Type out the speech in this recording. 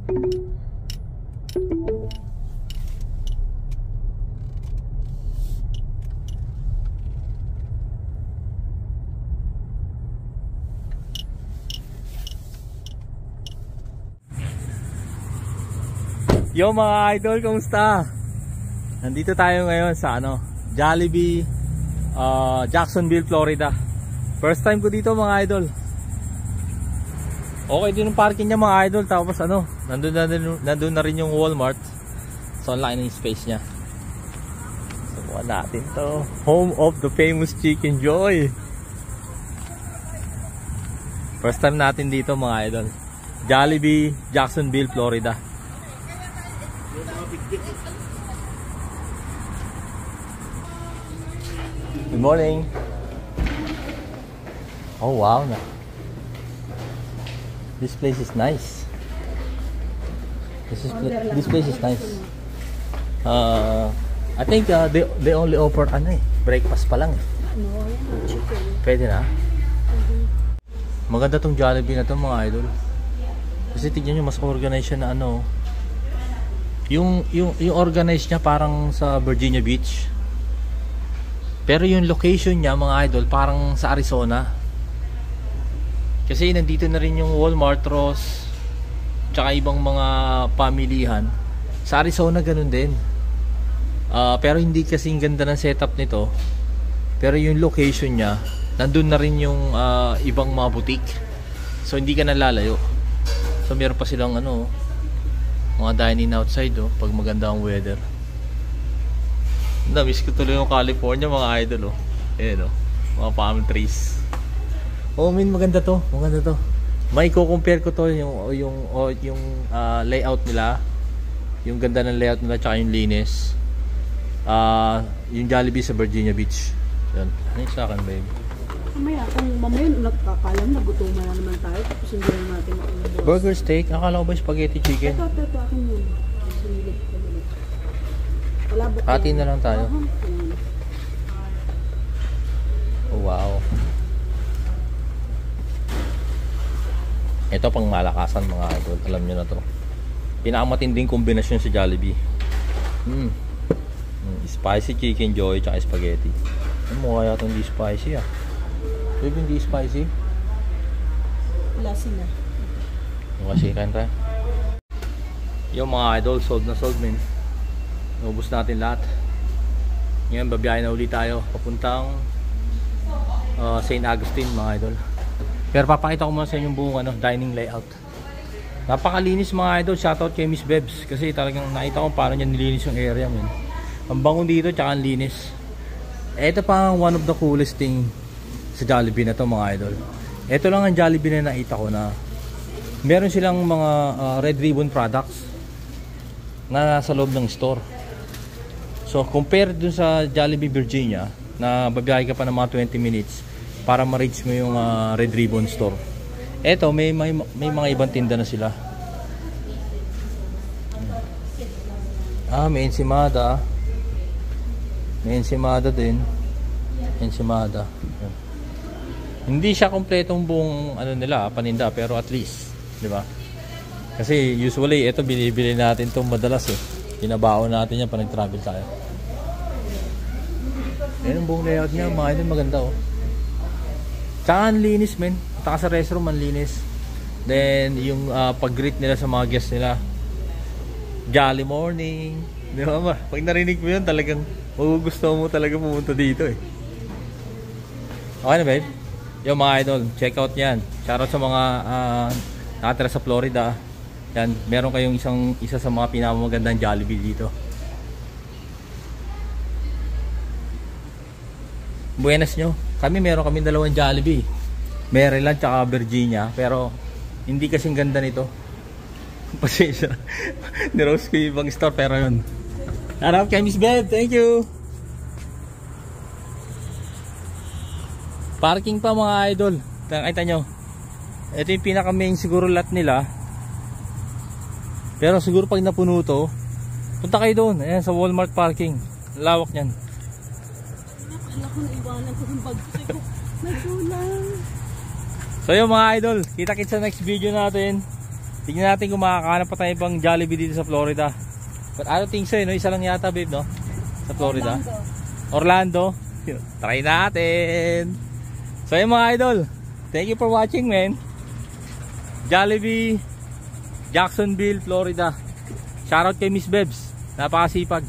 Yo mga idol, kumusta? Nandito tayo ngayon sa Jollibee, Jacksonville, Florida. First time ko dito mga idol. Okay din yung parking niya mga idol. Tapos nandun na rin yung Walmart. So ang laki ng space niya. Subukan natin to. Home of the famous Chicken Joy. First time natin dito mga idol. Jollibee, Jacksonville, Florida. Good morning. Oh wow, this place is nice. This place is nice. I think they only offer breakfast pa lang eh. Pwede na. Maganda tong Jollibee na to mga idol. Kasi tignan nyo, mas organized siya na yung organized niya parang sa Virginia Beach. Pero yung location niya mga idol parang sa Arizona. Kasi nandito na rin yung Walmart, Ross, tsaka ibang mga pamilihan. Sa Arizona ganun din. Pero hindi kasing ganda ng setup nito. Pero yung location niya, nandun na rin yung ibang mga boutique. So hindi ka nalalayo. So meron pa silang mga dining outside pag maganda ang weather. Miss ko tuloy yung California mga idol Ayan mga palm trees. Maganda to, maganda to. May ko-compare ko to yung layout nila. Yung ganda ng layout nila tsaka yung linis. Yung Jollibee sa Virginia Beach. Yan. Ano yung sa akin babe? Mamaya nagkakalam na gutuman na naman tayo tapos hindi na natin burger steak, akala ko ba spaghetti chicken? Ito akin yun. Sinilip ko nila. Hati na lang tayo. Oh, wow. Ito pang malakasan mga idol. Alam nyo na to. Pinakamatinding kombinasyon sa Jollibee. Spicy chicken joy tsaka spaghetti. Ano kaya itong di spicy Maybe hindi spicy. Wala sila. Kasi kanta. Yung mga idol, sold na sold men. Naubos natin lahat. Ngayon babiyahe na ulit tayo papuntang St. Augustine mga idol. Pero papakita ko muna sa inyo yung buong dining layout. Napakalinis mga idol. Shoutout kay Miss Bebs. Kasi talagang nakita ko paano niya nilinis yung area men. Ang bango dito tsaka ang linis. Ito pa one of the coolest thing sa Jollibee na to mga idol. Ito lang ang Jollibee na nakita ko na meron silang mga Red Ribbon products na nasa loob ng store. So compared dun sa Jollibee Virginia na babiyahe ka pa ng mga 20 minutes para ma-reach mo yung Red Ribbon store. Eto may mga ibang tinda na sila. May ensimada. May ensimada din. Ensimada. Hindi siya kompletong buong nila paninda pero at least, 'di ba? Kasi usually ito binibili natin 'tong madalas Pinabaon natin yan pag nag-travel tayo. Ayan ang buong layout niya, mga idol, maganda Tsaka ang linis men. Taka sa restroom ang linis. Then yung pag-greet nila sa mga guests nila. Jolly morning. Di ba? Pag narinig mo yun talagang magugusto mo talaga pumunta dito Okay na babe? Yung mga idol, check out yan. Shoutout sa mga nakatira sa Florida. Yan, meron kayong isa sa mga pinamagandang Jollibee dito. Buenas nyo. Meron kami dalawang Jollibee. Maryland tsaka Virginia. Pero hindi kasing ganda nito. Pasensya. Niroast ko yung ibang store pero yun. Harap kay Miss Beb. Thank you. Parking pa mga idol. Kita nyo. Ito yung pinaka main siguro lot nila. Pero siguro pag napuno to, punta kayo doon. Ayan sa Walmart parking. Lawak nyan. Anak ko naiwanan ko yung bag ko. Nagulang. So yung mga idol, kita-kits sa next video natin. Tingnan natin kung makakahanap pa tayo ibang Jollibee dito sa Florida. But I don't think so, no? Isa lang yata, babe, no? Sa Florida. Orlando. Try natin. So yun mga idol, thank you for watching, man. Jollibee, Jacksonville, Florida. Shoutout kay Miss Bebs, napakasipag.